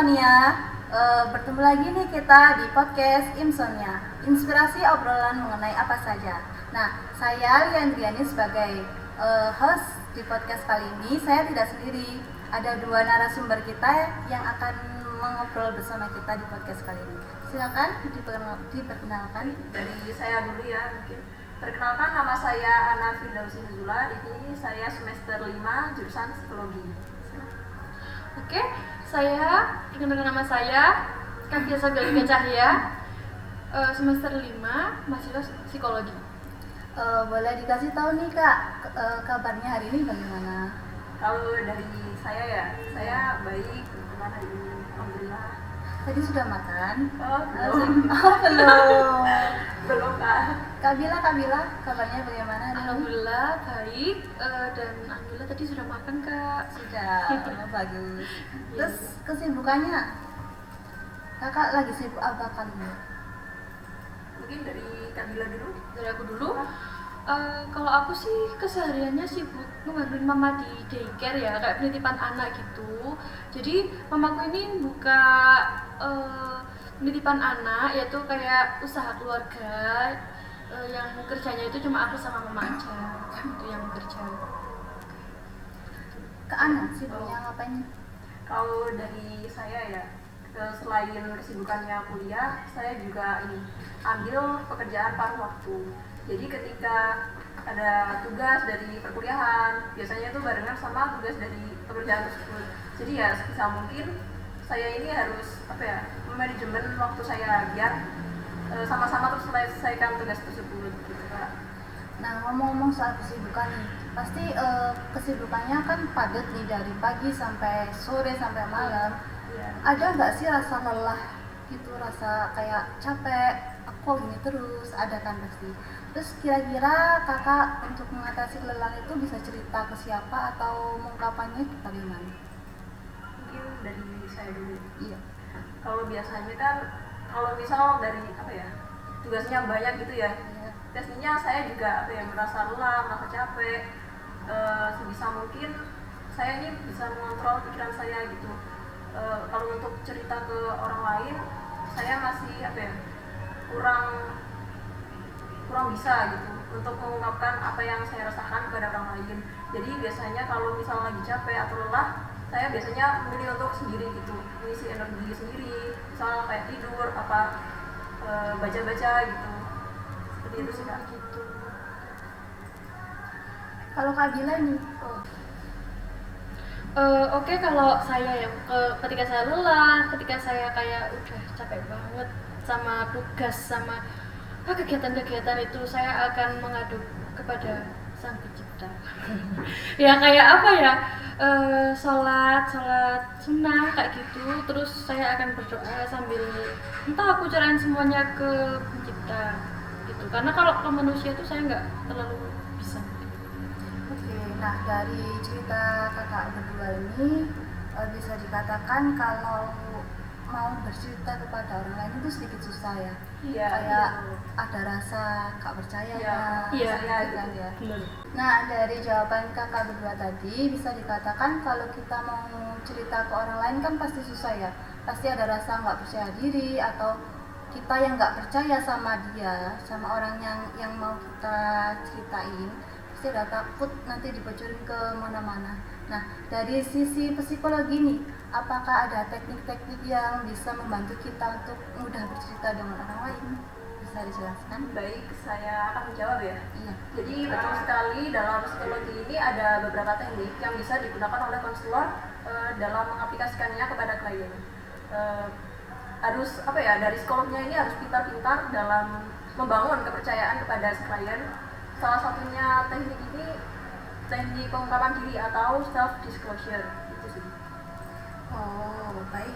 Imsonia. Bertemu lagi nih kita di podcast Imsonia, inspirasi obrolan mengenai apa saja. Nah, saya Liandriani sebagai host di podcast kali ini. Saya tidak sendiri, ada dua narasumber kita yang akan mengobrol bersama kita di podcast kali ini. Silakan diperkenalkan. Dari saya dulu ya mungkin. Perkenalkan, nama saya Ana Firdausi Nuzula. Ini saya semester 5 jurusan psikologi. Oke, saya perkenalkan, nama saya Kavia Sagalika Cahya, semester 5, mahasiswa psikologi. Boleh dikasih tahu nih Kak, kabarnya hari ini bagaimana? Kalau dari saya ya, saya baik, teman hari ini, alhamdulillah. Tadi sudah makan? Oh, belum. Belum. Belum Kak. Kak Bila, kabarnya bagaimana hari ini? Alhamdulillah baik, dan alhamdulillah tadi sudah makan, Kak. Sudah, bagus. Terus kesibukannya? Kakak lagi sibuk apa kan? Mungkin dari Kamila dulu. Dari aku dulu. Kalau aku sih kesehariannya sibuk ngebantuin mama di daycare ya, kayak penitipan anak gitu. Jadi mamaku ini buka penitipan anak, yaitu kayak usaha keluarga, yang kerjanya itu cuma aku sama mama aja, itu yang kerja. Ke anak sibuknya ngapain? Kalau dari saya ya, selain kesibukannya kuliah, saya juga ini ambil pekerjaan paruh waktu. Jadi ketika ada tugas dari perkuliahan, biasanya itu barengan sama tugas dari pekerjaan tersebut. Jadi ya sebisa mungkin saya ini harus manajemen waktu saya biar sama-sama terus selesaikan tugas tersebut gitu Kak. Nah, ngomong-ngomong soal kesibukan nih, pasti kesibukannya kan padat nih dari pagi sampai sore sampai malam. Iya. Ada nggak sih rasa lelah gitu, rasa kayak capek, aku gini terus, ada kan pasti. Terus kira-kira kakak untuk mengatasi kelelahan itu bisa cerita ke siapa atau mengungkapannya bagaimana? Mungkin dari saya dulu. Iya. Kalau biasanya kan, kalau misal dari tugasnya banyak gitu ya, pastinya saya juga merasa lelah, merasa capek. Sebisa mungkin saya ini bisa mengontrol pikiran saya gitu. Kalau untuk cerita ke orang lain, saya masih kurang bisa gitu untuk mengungkapkan apa yang saya rasakan kepada orang lain. Jadi biasanya kalau misal lagi capek atau lelah, saya biasanya memilih untuk sendiri gitu, mengisi energi sendiri, misal kayak tidur, baca-baca gitu. Seperti itu sih Kak. Gitu. Kalau Kak Bila nih, Oke, kalau saya ya, ketika saya lelah, ketika saya kayak udah capek banget sama tugas, sama kegiatan-kegiatan itu, saya akan mengadu kepada Sang Pencipta. Ya kayak apa ya, sholat sunnah kayak gitu. Terus saya akan berdoa sambil entah aku cerahin semuanya ke Pencipta gitu. Karena kalau ke manusia itu saya nggak terlalu bisa. oke. Nah, dari cerita kakak berdua ini bisa dikatakan kalau mau bercerita kepada orang lain itu sedikit susah ya. Iya. Kayak ada rasa gak percaya Iya. kan ya. Nah, dari jawaban kakak berdua tadi bisa dikatakan kalau kita mau cerita ke orang lain kan pasti susah ya. Pasti ada rasa nggak percaya diri atau kita yang nggak percaya sama dia, sama orang yang mau kita ceritain. Pasti ada takut nanti dibocorin ke mana-mana. Nah, dari sisi psikologi nih, apakah ada teknik-teknik yang bisa membantu kita untuk mudah bercerita dengan orang lain? Bisa dijelaskan? Baik, saya akan menjawab ya. Iya. Jadi betul sekali, dalam psikologi ini ada beberapa teknik yang bisa digunakan oleh konselor dalam mengaplikasikannya kepada klien. Harus dari psikolognya ini harus pintar-pintar dalam membangun kepercayaan kepada si klien. Salah satunya teknik ini teknik pengungkapan diri atau self disclosure itu sih. Oh, baik.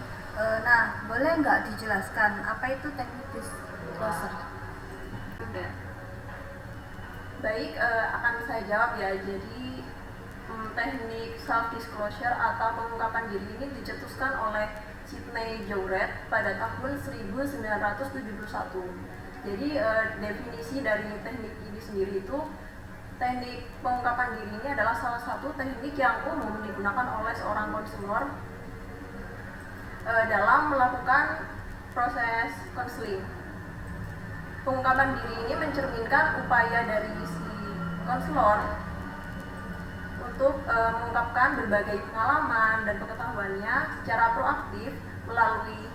Nah, boleh nggak dijelaskan apa itu teknik disclosure? Udah. Baik, akan saya jawab ya. Jadi teknik self disclosure atau pengungkapan diri ini dicetuskan oleh Sidney Jouret pada tahun 1971. Jadi definisi dari teknik ini sendiri itu, teknik pengungkapan diri ini adalah salah satu teknik yang umum digunakan oleh seorang konselor dalam melakukan proses konseling. Pengungkapan diri ini mencerminkan upaya dari si konselor untuk mengungkapkan berbagai pengalaman dan pengetahuannya secara proaktif melalui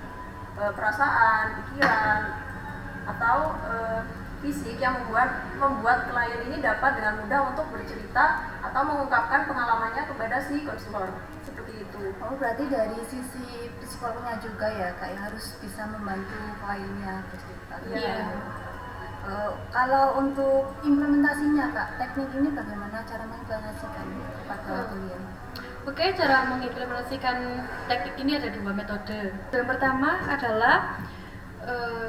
perasaan, pikiran, atau fisik yang membuat klien ini dapat dengan mudah untuk bercerita atau mengungkapkan pengalamannya kepada si konselor. Seperti itu. Oh, berarti dari sisi psikolognya juga ya, kayak harus bisa membantu kliennya bercerita. Iya. Kalau untuk implementasinya Kak, teknik ini bagaimana cara mengimplementasikannya kepada klien? Oke, cara mengimplementasikan teknik ini ada 2 metode. Yang pertama adalah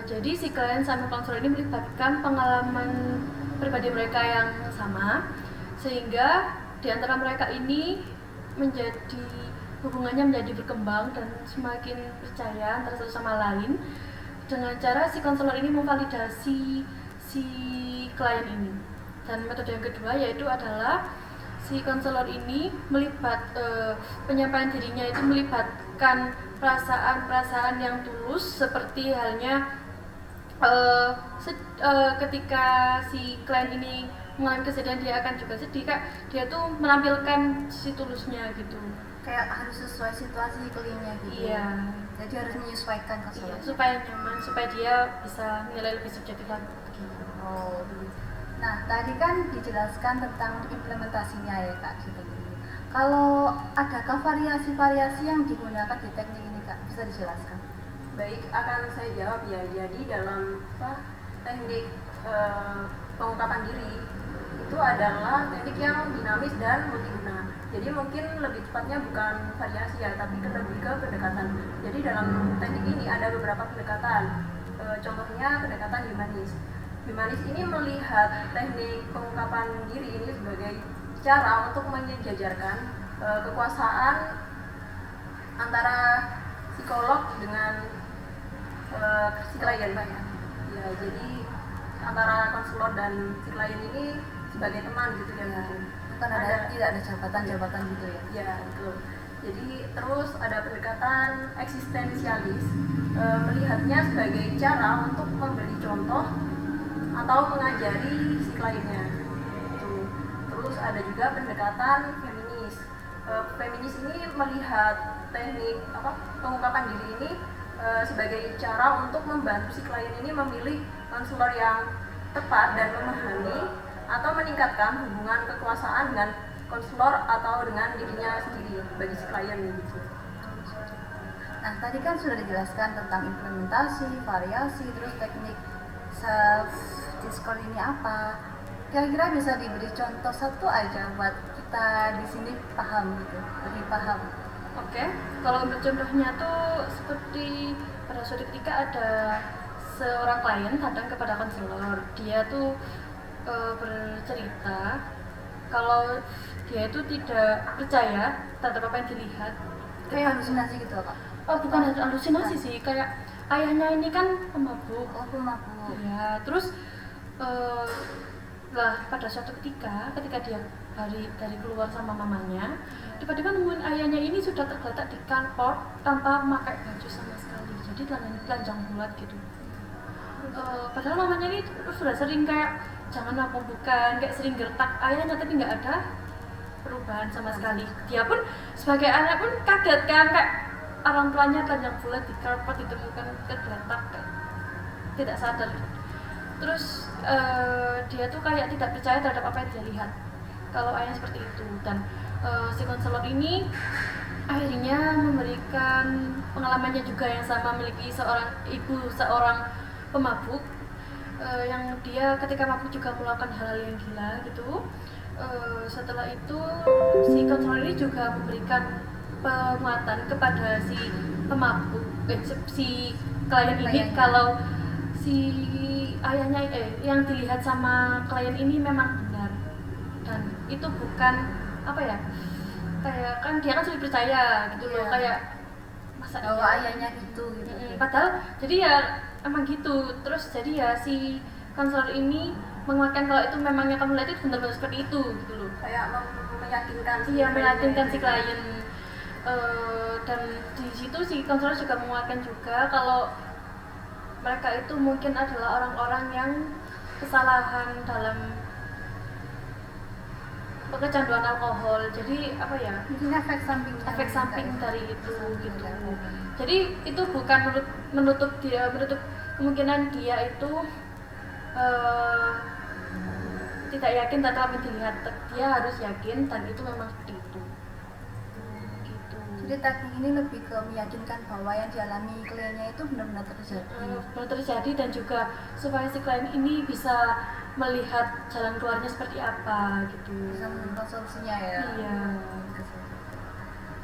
jadi si klien sama konselor ini melibatkan pengalaman pribadi mereka yang sama, sehingga di antara mereka ini hubungannya menjadi berkembang dan semakin percaya antara satu sama lain, dengan cara si konselor ini memvalidasi si klien ini. Dan metode yang kedua yaitu adalah si konselor ini penyampaian dirinya itu melibatkan perasaan-perasaan yang tulus, seperti halnya ketika si klien ini mengalami kesedihan, dia akan juga sedih, Kak. Dia tuh menampilkan si tulusnya gitu. Kayak harus sesuai situasi kliennya gitu. Iya. Jadi harus menyesuaikan Iya, konselor. supaya nyaman, supaya dia bisa nilai lebih subjektif lagi. Oh, nah tadi kan dijelaskan tentang implementasinya ya Kak di teknik ini. Kalau adakah variasi-variasi yang digunakan di teknik ini Kak, bisa dijelaskan? Baik, akan saya jawab ya. Jadi dalam teknik pengungkapan diri itu adalah teknik yang dinamis dan multiguna. Jadi mungkin lebih tepatnya bukan variasi ya, tapi lebih ke pendekatan. Jadi dalam teknik ini ada beberapa pendekatan. Contohnya pendekatan humanis. Humanis ini melihat teknik pengungkapan diri ini sebagai cara untuk menyejajarkan kekuasaan antara psikolog dengan si klien. Ya, jadi antara konselor dan si klien ini sebagai teman gitu ya. Bukan tidak ada jabatan-jabatan gitu ya. Ya, betul. Jadi terus ada pendekatan eksistensialis, melihatnya sebagai cara untuk memberi contoh atau mengajari si kliennya. Terus ada juga pendekatan feminis. Feminis ini melihat teknik pengungkapan diri ini sebagai cara untuk membantu si klien ini memilih konselor yang tepat dan memahami atau meningkatkan hubungan kekuasaan dengan konselor atau dengan dirinya sendiri bagi si klien gitu. Nah tadi kan sudah dijelaskan tentang implementasi, variasi, terus teknik self discourse ini apa. Kira-kira bisa diberi contoh satu aja buat kita di sini paham gitu, lebih paham. Oke, kalau untuk contohnya tuh seperti pada suatu ketika ada seorang klien datang kepada konselor. Dia tuh bercerita kalau dia itu tidak percaya terhadap apa yang dilihat. Kayak halusinasi gitu Kak? Oh, bukan halusinasi sih, kayak ayahnya ini kan pemabuk. Oh, pemabuk. Ya, terus pada suatu ketika dia dari keluar sama mamanya, tiba-tiba nemuin ayahnya ini sudah tergeletak di kantor tanpa memakai baju sama sekali, jadi telanjang bulat gitu. Padahal mamanya ini sudah sering kayak jangan aku bukan, kayak sering gertak ayahnya, tapi nggak ada perubahan sama sekali. Dia pun sebagai anak pun kaget kan, kayak orang tuanya telanjang bulat di karpet ditemukan tergeletak, tidak sadar. Terus dia tuh kayak tidak percaya terhadap apa yang dia lihat kalau ayahnya seperti itu. Dan si konselor ini akhirnya memberikan pengalamannya juga yang sama, memiliki seorang pemabuk yang dia ketika mabuk juga melakukan hal-hal yang gila gitu. Setelah itu si konselor ini juga memberikan penguatan kepada si pemabuk, si klien ini kalau si ayahnya yang dilihat sama klien ini memang benar, dan itu bukan kayak kan dia kan sudah percaya gitu loh, kayak masa ayahnya gitu. Padahal jadi ya emang gitu. Terus jadi ya si konselor ini menguatkan kalau itu memangnya kamu lihat itu benar-benar seperti itu gitu loh, Kayak meyakinkan meyakinkan si klien. Dan di situ si konselor juga menguatkan juga kalau mereka itu mungkin adalah orang-orang yang kesalahan dalam kecanduan alkohol. Jadi apa ya, mungkin efek samping dari itu gitu. Jadi itu bukan menutup kemungkinan dia itu tidak yakin tanpa dilihat. Dia harus yakin dan itu memang seperti itu gitu. Jadi teknik ini lebih ke meyakinkan bahwa yang dialami kliennya itu benar-benar terjadi Dan juga supaya si klien ini bisa melihat jalan keluarnya seperti apa gitu, bisa menemukan solusinya ya. Iya.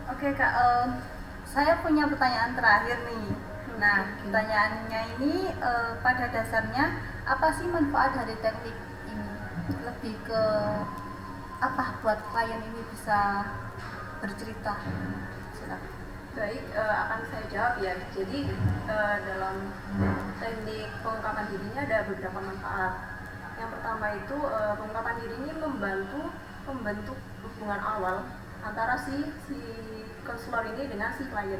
Oke Kak, saya punya pertanyaan terakhir nih. Nah, pertanyaannya ini pada dasarnya apa sih manfaat dari teknik ini? Lebih ke apa buat klien ini bisa bercerita? Silakan. Baik, akan saya jawab ya. Jadi dalam teknik pengungkapan diri ini ada beberapa manfaat. Yang pertama itu pengungkapan diri ini membentuk hubungan awal antara si konselor ini dengan si klien.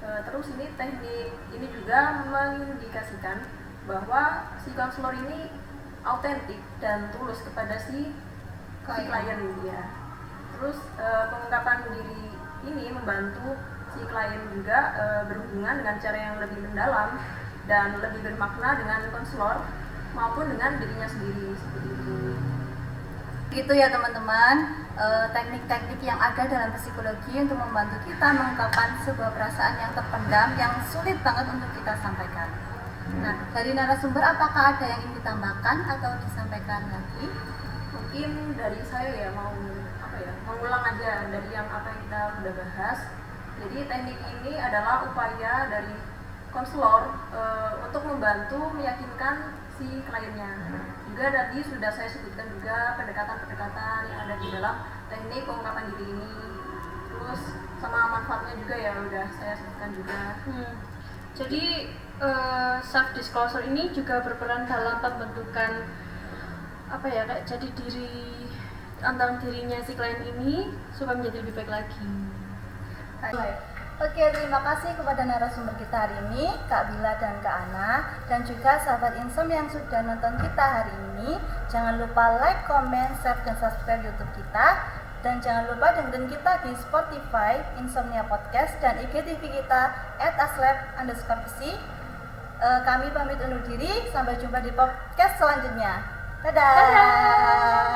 Terus ini teknik ini juga mengindikasikan bahwa si konselor ini autentik dan tulus kepada si klien dia. Terus pengungkapan diri ini membantu si klien juga berhubungan dengan cara yang lebih mendalam dan lebih bermakna dengan konselor maupun dengan dirinya sendiri, seperti itu. Gitu ya teman-teman, teknik-teknik yang ada dalam psikologi untuk membantu kita mengungkapkan sebuah perasaan yang terpendam yang sulit banget untuk kita sampaikan. Nah, dari narasumber apakah ada yang ingin ditambahkan atau disampaikan lagi? Mungkin dari saya ya mengulang aja dari yang apa yang kita sudah bahas. Jadi teknik ini adalah upaya dari konselor untuk membantu meyakinkan si kliennya. Juga tadi sudah saya sebutkan juga pendekatan-pendekatan yang ada di dalam teknik pengungkapan diri ini. Terus sama manfaatnya juga ya udah saya sebutkan juga. Jadi self disclosure ini juga berperan dalam pembentukan apa ya, kayak jadi diri antara dirinya si klien ini supaya menjadi lebih baik lagi. Oke, terima kasih kepada narasumber kita hari ini, Kak Bila dan Kak Ana, dan juga sahabat Insom yang sudah nonton kita hari ini. Jangan lupa like, comment, share, dan subscribe YouTube kita. Dan jangan lupa dengerin kita di Spotify, Insomnia Podcast, dan IGTV kita @aslab_psi. Kami pamit undur diri, sampai jumpa di podcast selanjutnya. Dadah!